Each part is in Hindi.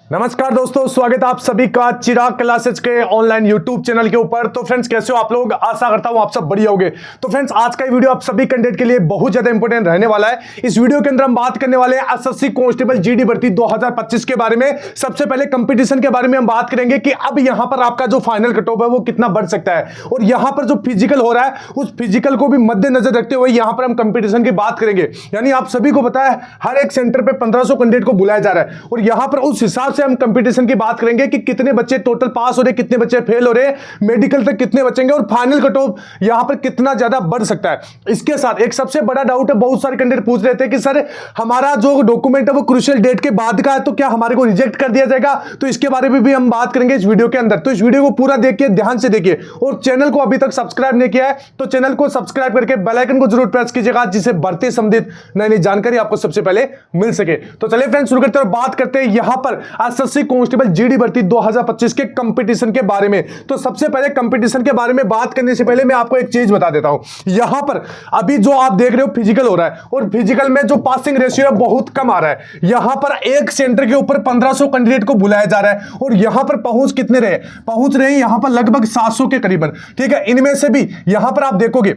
नमस्कार दोस्तों, स्वागत है आप सभी का चिराग क्लासेस के ऑनलाइन यूट्यूब चैनल के ऊपर। तो फ्रेंड्स, कैसे हो आप लोग? आशा करता हूं आप सब बढ़िया होंगे। तो फ्रेंड्स, आज का वीडियो आप सभी कैंडिडेट के लिए बहुत ज्यादा इंपॉर्टेंट रहने वाला है। इस वीडियो के अंदर हम बात करने वाले हैं एसएससी कांस्टेबल जीडी भर्ती 2025 के बारे में। सबसे पहले कंपटीशन के बारे में हम बात करेंगे कि अब यहां पर आपका जो फाइनल कट ऑफ है वो कितना बढ़ सकता है, और यहां पर जो फिजिकल हो रहा है उस फिजिकल को भी मद्देनजर रखते हुए यहां पर हम कंपटीशन की बात करेंगे। यानी आप सभी को पता है हर एक सेंटर पे 1500 कैंडिडेट को बुलाया जा रहा है, और यहां पर उस हिसाब से हम कंपटीशन की बात करेंगे कि कितने बच्चे टोटल पास हो रहे, कितने बच्चे फेल हो रहे, मेडिकल तक कितने बचेंगे, और फाइनल कट ऑफ यहां पर कितना ज्यादा बढ़ सकता है। इसके साथ एक सबसे बड़ा डाउट है, बहुत सारे कैंडिडेट पूछ रहे थे कि सर हमारा जो डॉक्यूमेंट है वो क्रूशियल डेट के बाद का है, तो क्या हमारे को रिजेक्ट कर दिया जाएगा? तो इसके बारे में भी हम बात करेंगे इस वीडियो के अंदर। तो इस वीडियो को पूरा देखिए, ध्यान से देखिए, और चैनल को अभी तक सब्सक्राइब नहीं किया है तो चैनल को सब्सक्राइब करके बेल आइकन को जरूर प्रेस कीजिएगा, जिससे भर्ती संबंधित नई नई जानकारी आपको सबसे पहले मिल सके। तो चलिए फ्रेंड्स, शुरू करते हैं और बात करते हैं यहां पर एसएससी कांस्टेबल जीडी भर्ती 2025 के कंपटीशन के बारे में। तो सबसे पहले कंपटीशन के बारे में बात करने से पहले मैं आपको एक चीज बता देता हूं। यहां पर अभी जो आप देख रहे हो फिजिकल हो रहा है, और फिजिकल में जो पासिंग रेशियो है बहुत कम आ रहा है। यहां पर एक सेंटर के ऊपर 1500 कैंडिडेट को बुलाया जा रहा है, और यहां पर पहुंच रहे हैं यहां पर लगभग 700 के करीबन। ठीक है, इनमें से भी यहां पर आप देखोगे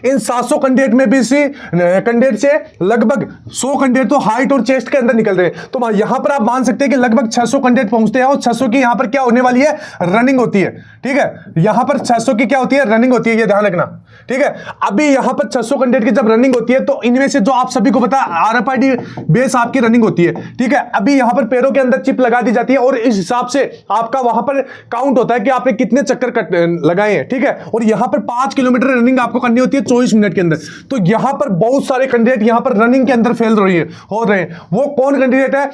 इन 700 कैंडिडेट में भी कैंडिडेट से लगभग 100 कैंडिडेट तो हाइट और चेस्ट के अंदर निकल रहे हैं। तो यहां पर आप मान सकते हैं कि लगभग 600 कैंडिडेट पहुंचते हैं, और 600 की यहां पर क्या होने वाली है, रनिंग होती है। ठीक है, यहां पर 600 की क्या होती है, रनिंग होती है, ये ध्यान रखना। ठीक है, अभी यहां पर 600 कैंडिडेट की जब रनिंग होती है तो इनमें से जो आप सभी को पता है आरएफआईडी बेस आपकी रनिंग होती है। ठीक है, अभी यहां पर पैरों के अंदर चिप लगा दी जाती है, और इस हिसाब से आपका वहां पर काउंट होता है कि आपने कितने चक्कर लगाए हैं। ठीक है, और यहां पर 5 किलोमीटर रनिंग आपको करनी होती है 24 मिनट के अंदर। तो यहां पर बहुत सारे कैंडिडेट यहां पर रनिंग के अंदर फेल हो रहे हैं। वो कौन कैंडिडेट है?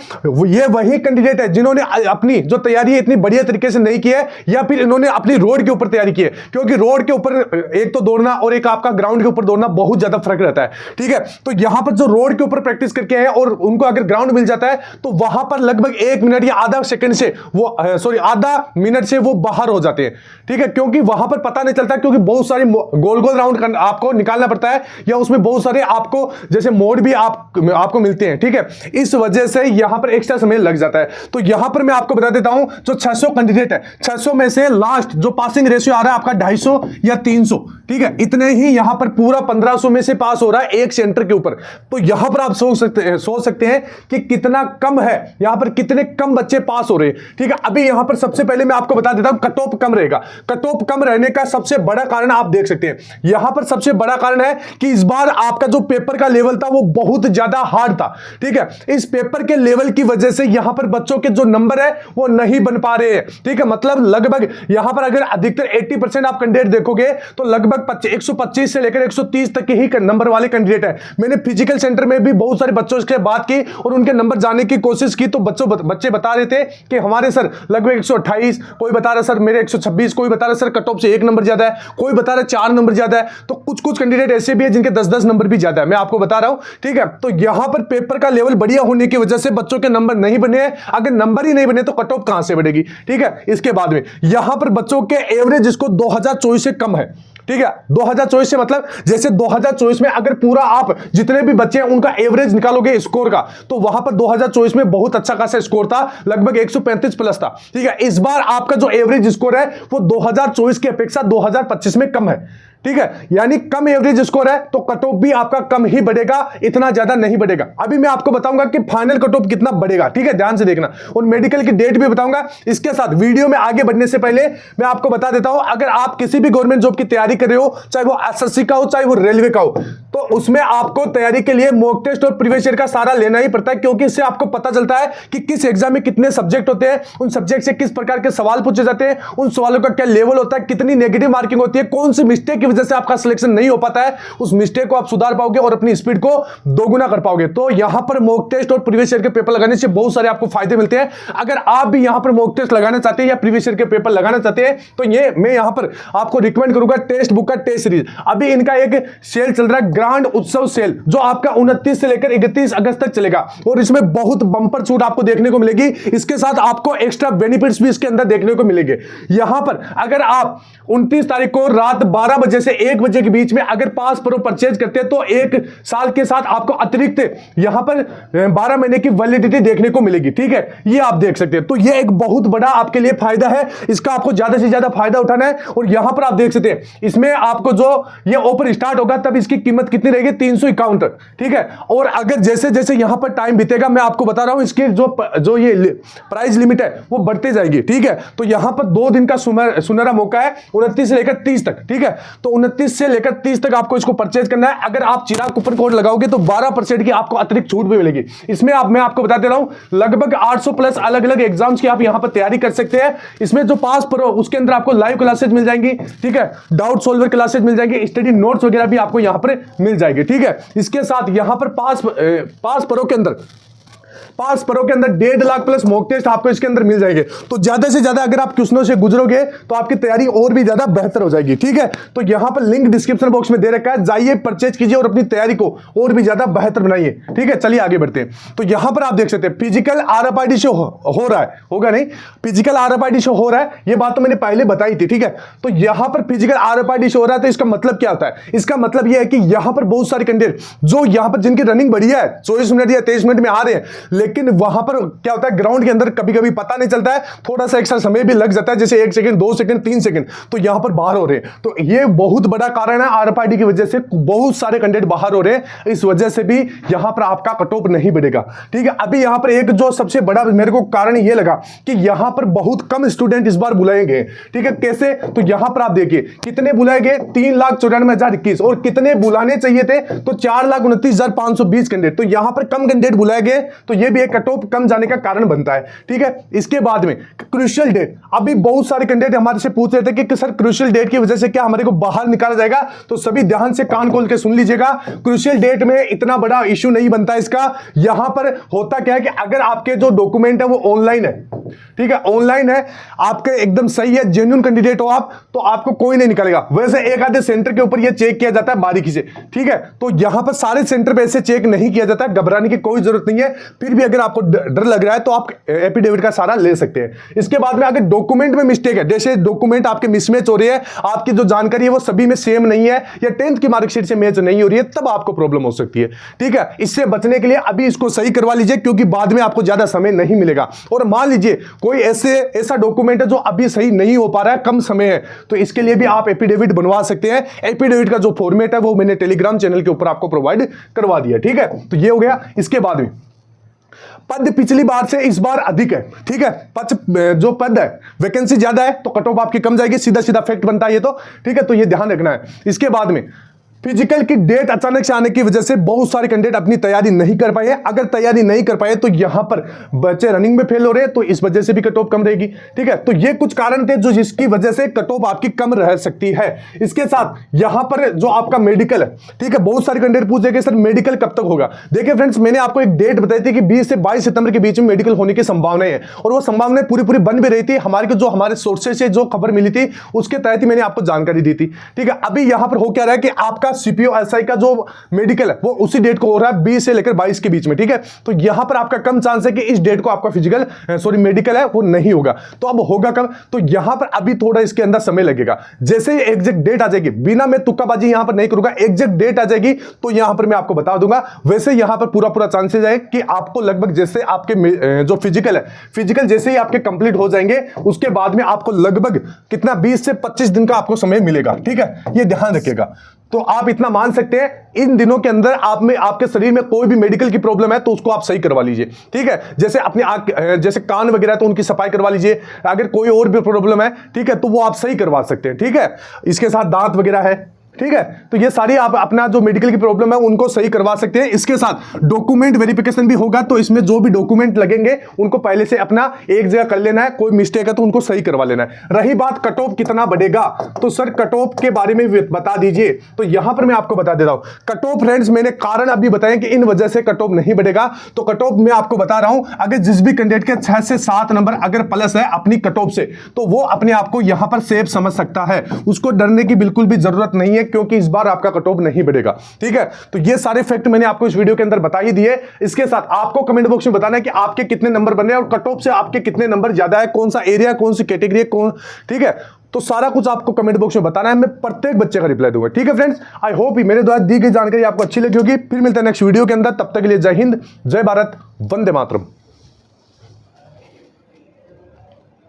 ये वही कैंडिडेट है जिन्होंने अपनी जो तैयारी है इतनी बढ़िया तरीके से नहीं की है, या फिर इन्होंने अपनी रोड के ऊपर तैयारी की है। क्योंकि रोड के ऊपर एक तो दौड़ना और एक आपका ग्राउंड के ऊपर दौड़ना बहुत ज्यादा फर्क रहता है। ठीक है, तो यहां पर जो रोड के ऊपर प्रैक्टिस करके आए और उनको अगर ग्राउंड मिल जाता है तो वहां पर लगभग 1 मिनट या आधा सेकंड से वो आधा मिनट से वो बाहर हो जाते हैं। ठीक है, क्योंकि वहां पर पता नहीं चलता, क्योंकि बहुत सारे गोल गोल राउंड आपको निकालना पड़ता है, या उसमें बहुत सारे आपको जैसे मोड भी आपको मिलते हैं। ठीक है, इस वजह से यहां पर एक्स्ट्रा समय लग जाता है। तो यहां पर मैं आपको बता देता हूं, जो 600 कैंडिडेट है, 600 में से लास्ट जो पासिंग रेशियो आ रहा है आपका 250 या 300। ठीक है, इतने ही यहां पर पूरा 1500 में से पास हो रहा है एक सेंटर के ऊपर। तो यहां पर आप सोच सकते हैं कि कितना कम है, यहां पर कितने कम बच्चे पास हो रहे हैं। ठीक है, अभी यहां पर सबसे पहले मैं आपको बता देता हूं कट ऑफ कम रहेगा। कट ऑफ कम रहने का सबसे बड़ा कारण आप देख सकते हैं, यहां पर सबसे बड़ा कारण है कि इस बार आपका जो पेपर का लेवल था वो बहुत ज्यादा हार्ड था। ठीक है, इस पेपर के लेवल की वजह से यहां पर बच्चों के जो नंबर है वो नहीं बन पा रहे हैं। ठीक है, मतलब लगभग यहां पर अगर अधिकतर 80% आप कैंडिडेट देखोगे तो लगभग 125 से लेकर 130 तक के ही नंबर वाले कैंडिडेट है। मैंने फिजिकल सेंटर में भी बहुत सारे बच्चों से बात की और उनके नंबर जानने की कोशिश की, तो बच्चे बता रहे थे कि हमारे सर लगभग 128, कोई बता रहा सर मेरे 126, कोई बता रहा सर कट ऑफ से 1 नंबर ज्यादा है, कोई बता रहा 4 नंबर ज्यादा है। तो कुछ कैंडिडेट ऐसे भी है जिनके 10-10 नंबर भी ज्यादा है, मैं आपको बता रहा हूं। ठीक है, तो यहां पर पेपर का लेवल बढ़िया होने की वजह से बच्चों के नंबर नहीं बने हैं। अगर नंबर ही नहीं बने तो कट ऑफ कहां से बढ़ेगी? ठीक है, इसके बाद में यहां पर बच्चों के एवरेज इसको 2024 से कम है। ठीक है, 2024 से मतलब जैसे 2024 में अगर पूरा आप जितने भी बच्चे हैं उनका एवरेज निकालोगे स्कोर का, तो वहां पर 2024 में बहुत अच्छा खासा स्कोर था, लगभग 135 प्लस था। ठीक है, इस बार आपका जो एवरेज स्कोर है वो 2024 की अपेक्षा 2025 में कम है। ठीक है, यानी कम एवरेज स्कोर है तो कट ऑफ भी आपका कम ही बढ़ेगा, इतना ज्यादा नहीं बढ़ेगा। अभी मैं आपको बताऊंगा कि फाइनल कट ऑफ कितना बढ़ेगा। ठीक है, ध्यान से देखना, और मेडिकल की डेट भी बताऊंगा। इसके साथ वीडियो में आगे बढ़ने से पहले मैं आपको बता देता हूं, अगर आप किसी भी गवर्नमेंट जॉब की तैयारी कर रहे हो, चाहे वो एसएससी का हो चाहे वो रेलवे का हो, तो उसमें आपको तैयारी के लिए मॉक टेस्ट और प्रीवियस ईयर का सारा लेना ही पड़ता है, क्योंकि इससे आपको पता चलता है कि किस एग्जाम में कितने सब्जेक्ट होते हैं, उन सब्जेक्ट से किस प्रकार के सवाल पूछे जाते हैं, उन सवालों का क्या लेवल होता है, कितनी नेगेटिव मार्किंग होती है, कौन सी मिस्टेक की वजह से आपका सिलेक्शन नहीं हो पाता है, उस मिस्टेक को आप सुधार पाओगे और अपनी स्पीड को दोगुना कर पाओगे। तो यहां पर मॉक टेस्ट और प्रीवियस ईयर के पेपर लगाने से बहुत सारे आपको फायदे मिलते हैं। अगर आप भी यहां पर मॉक टेस्ट लगाना चाहते हैं या प्रीवियस ईयर के पेपर लगाना चाहते हैं तो ये मैं यहां पर आपको रिकमेंड करूंगा टेक्स्ट बुक का टेस्ट सीरीज। अभी इनका एक सेल चल रहा है, ग्रांड उत्सव सेल, जो आपका 29 से लेकर 31 अगस्त तक चलेगा, और इसमें बहुत बंपर छूट आपको देखने को मिलेगी। इसके साथ आपको एक्स्ट्रा बेनिफिट्स भी इसके अंदर देखने को मिलेंगे। यहां पर अगर आप 29 तारीख को रात 12 बजे जैसे 1 बजे के बीच में अगर पास प्रो परचेज करते हैं तो 1 साल के साथ आपको अतिरिक्त यहां पर 12 महीने की वैलिडिटी देखने को मिलेगी। ठीक है, ये आप देख सकते हैं। तो ये एक बहुत बड़ा आपके लिए फायदा है, इसका आपको ज्यादा से ज्यादा फायदा उठाना है। और यहां पर आप देख सकते हैं इसमें आपको जो ये ऑफर स्टार्ट होगा तब इसकी कीमत कितनी रहेगी, 351 तक। ठीक है, और अगर जैसे जैसे यहां पर टाइम बीतेगा मैं आपको बता रहा हूं इसकी जो ये प्राइस लिमिट है वो बढ़ते जाएगी। ठीक है, तो यहां पर 2 दिन का सुनहरा मौका है, 29 से लेकर 30 तक। ठीक है, तो 29 से लेकर 30 तक आपको इसको परचेज करना है। अगर आप चिराग कूपन कोड लगाओगे तो 12% की आपको अतिरिक्त छूट भी मिलेगी। इसमें मैं आपको बता दे रहा हूं लगभग 800 प्लस अलग अलग एग्जाम्स की आप यहां पर तैयारी कर सकते हैं। इसमें जो पास प्रो उसके अंदर आपको लाइव क्लासेज मिल जाएंगी। ठीक है, डाउट सॉल्वर क्लासेज मिल जाएंगे, स्टडी नोट्स वगैरह भी आपको यहां पर मिल जाएंगे। ठीक है, इसके साथ यहां पर पास प्रो के अंदर 1.5 लाख प्लस मॉक टेस्ट आपको इसके अंदर मिल जाएंगे। तो ज्यादा से ज्यादा अगर आप क्वेश्चनों से गुजरोगे तो आपकी तैयारी और भी ज्यादा बेहतर हो जाएगी। ठीक है, तो यहां पर लिंक डिस्क्रिप्शन बॉक्स में दे रखा है, जाइए परचेज कीजिए और अपनी तैयारी को और भी ज्यादा बेहतर बनाइए। ठीक है, चलिए आगे बढ़ते हैं। तो यहां पर आप देख सकते हैं फिजिकल RFID शो हो रहा है, होगा नहीं, फिजिकल RFID शो हो रहा है, ये बात तो मैंने पहले बताई थी। ठीक है, तो यहां पर फिजिकल RFID शो हो रहा है तो इसका मतलब क्या होता है? इसका मतलब यह है कि यहां पर बहुत सारे कैंडिडेट जो यहां पर जिनकी रनिंग बढ़िया है 24 मिनट या 23 मिनट में आ रहे हैं, लेकिन वहां पर क्या होता है ग्राउंड के अंदर कभी कभी पता नहीं चलता है, थोड़ा सा एक्स्ट्रा समय भी लग जाता है, जैसे 1 सेकंड 2 सेकंड 3 सेकंड, तो यहां पर बाहर हो रहे हैं। तो ये बहुत बड़ा कारण है, RFID की वजह से बहुत सारे कैंडिडेट बाहर हो रहे हैं, इस वजह से भी यहां पर आपका कट ऑफ नहीं बढ़ेगा। ठीक है, अभी यहां पर एक जो सबसे बड़ा मेरे को कारण ये लगा कि यहां पर बहुत कम स्टूडेंट इस बार बुलाए गए। ठीक है, कैसे? तो यहां पर आप देखिए कितने बुलाए गए, 3,94,021, और कितने बुलाने चाहिए थे तो 4,29,520 कैंडिडेट। तो यहां पर कम कैंडिडेट बुलाए गए, तो ये भी एक कट ऑफ कम जाने का कारण बनता है। ठीक है, इसके बाद में क्रूशियल डेट, अभी बहुत सारे कैंडिडेट हमारे से पूछ रहे थे कि सर क्रूशियल डेट की वजह से क्या हमारे को बाहर निकाला जाएगा? तो सभी ध्यान से कान खोल के सुन लीजिएगा, क्रूशियल डेट में इतना बड़ा इश्यू नहीं बनता इसका। यहां पर होता क्या है कि अगर आपके जो डॉक्यूमेंट है वो ऑनलाइन है, ठीक है, ऑनलाइन है, आपके एकदम सही है, जेन्युइन कैंडिडेट हो आप, तो आपको कोई नहीं निकालेगा। वैसे एक आधे सेंटर के ऊपर ये चेक किया जाता है बारीकी से। ठीक है, तो यहां पर सारे सेंटर पे ऐसे चेक नहीं किया जाता है, घबराने की कोई जरूरत नहीं है। फिर भी अगर आपको डर लग रहा है तो आप एफिडेविट का सहारा ले सकते हैं। इसके बाद में अगर डॉक्यूमेंट में मिस्टेक है, जैसे डॉक्यूमेंट आपके मिसमैच हो रही है, आपकी जो जानकारी है वो सभी में सेम नहीं है, या 10th की मार्कशीट से मैच नहीं हो रही है, तब आपको प्रॉब्लम हो सकती है। ठीक है, इससे बचने के लिए अभी इसको सही करवा लीजिए, क्योंकि बाद में आपको ज्यादा समय नहीं मिलेगा। और मान लीजिए कोई ऐसा डॉक्यूमेंट है जो अभी सही नहीं हो पा रहा है, कम समय है, तो इसके लिए भी आप एफिडेविट बनवा सकते हैं। एफिडेविट का जो फॉर्मेट है वो मैंने टेलीग्राम चैनल के ऊपर आपको प्रोवाइड करवा दिया। ठीक है, तो ये हो गया। इसके बाद में पद पिछली बार से इस बार अधिक है। ठीक है, जो पद है वैकेंसी ज्यादा है तो कट ऑफ आपकी कम जाएगी, सीधा सीधा फैक्ट बनता है ये तो। ठीक है, तो ये ध्यान रखना है। इसके बाद में फिजिकल की डेट अचानक से आने की वजह से बहुत सारे कैंडिडेट अपनी तैयारी नहीं कर पाए। अगर तैयारी नहीं कर पाए तो यहां पर बच्चे रनिंग में फेल हो रहे हैं, तो इस वजह से भी कट ऑफ कम रहेगी। ठीक है, तो ये कुछ कारण थे जो जिसकी वजह से कट ऑफ आपकी कम रह सकती है। इसके साथ यहां पर जो आपका मेडिकल है, ठीक है, बहुत सारे कैंडिडेट पूछेंगे सर मेडिकल कब तक होगा? देखिए फ्रेंड्स, मैंने आपको एक डेट बताई थी कि 20 से 22 सितंबर के बीच में मेडिकल होने की संभावनाएं है, और वो संभावनाएं पूरी बन भी रही थी। हमारे सोर्सेज से जो खबर मिली थी उसके तहत ही मैंने आपको जानकारी दी थी। ठीक है, अभी यहां पर हो क्या रहा है कि आपका CPO SI का जो मेडिकल है वो उसी डेट को हो रहा है 20 से लेकर 22 के बीच में। ठीक है, तो यहां पर आपका कम चांस है कि इस डेट को आपका मेडिकल है वो नहीं होगा। तो अब होगा कब? तो यहां पर अभी थोड़ा इसके अंदर समय लगेगा। जैसे ही एग्जैक्ट डेट आ जाएगी, बिना मैं तुक्काबाजी यहां पर नहीं करूंगा, एग्जैक्ट डेट आ जाएगी तो यहां पर मैं आपको बता दूंगा। वैसे यहां पर पूरा चांसेस है कि आपको लगभग जैसे आपके जो फिजिकल जैसे ही आपके कंप्लीट हो जाएंगे, उसके बाद में आपको लगभग कितना 20 से 25 दिन का आपको समय मिलेगा। ठीक है, ये ध्यान रखिएगा। तो आप इतना मान सकते हैं इन दिनों के अंदर आपके शरीर में कोई भी मेडिकल की प्रॉब्लम है तो उसको आप सही करवा लीजिए। ठीक है, जैसे अपनी आंख, जैसे कान वगैरह तो उनकी सफाई करवा लीजिए। अगर कोई और भी प्रॉब्लम है, ठीक है, तो वो आप सही करवा सकते हैं। ठीक है, इसके साथ दांत वगैरह है, ठीक है, तो ये सारी आप अपना जो मेडिकल की प्रॉब्लम है उनको सही करवा सकते हैं। इसके साथ डॉक्यूमेंट वेरिफिकेशन भी होगा, तो इसमें जो भी डॉक्यूमेंट लगेंगे उनको पहले से अपना एक जगह कर लेना है, कोई मिस्टेक है तो उनको सही करवा लेना है। रही बात कट ऑफ कितना बढ़ेगा, तो सर कट ऑफ के बारे में बता दीजिए। तो यहां पर मैं आपको बता देता हूं कट ऑफ फ्रेंड्स, मैंने कारण अभी बताया कि इन वजह से कट ऑफ नहीं बढ़ेगा। तो कट ऑफ मैं आपको बता रहा हूं, अगर जिस भी कैंडिडेट के 6 से 7 नंबर अगर प्लस है अपनी कट ऑफ से, तो वो अपने आप को यहां पर सेफ समझ सकता है, उसको डरने की बिल्कुल भी जरूरत नहीं है, क्योंकि इस बार आपका कट ऑफ नहीं बढ़ेगा। ठीक है, तो ये सारे फैक्ट मैंने आपको इस वीडियो के अंदर बता ही दिए। इसके साथ आपको कमेंट बॉक्स में बताना है कि आपके कितने नंबर बन रहे हैं और कट ऑफ से आपके कितने नंबर ज्यादा है, कौन सा एरिया, कौन सी कैटेगरी, कौन, ठीक है, तो सारा कुछ आपको कमेंट बॉक्स में बताना है, मैं प्रत्येक बच्चे का रिप्लाई दूंगा। ठीक है फ्रेंड्स, आई होप मेरे द्वारा दी गई जानकारी आपको अच्छी लगी होगी। फिर मिलते हैं नेक्स्ट वीडियो के अंदर, तब तक के लिए जय हिंद, जय भारत, वंदे मातरम।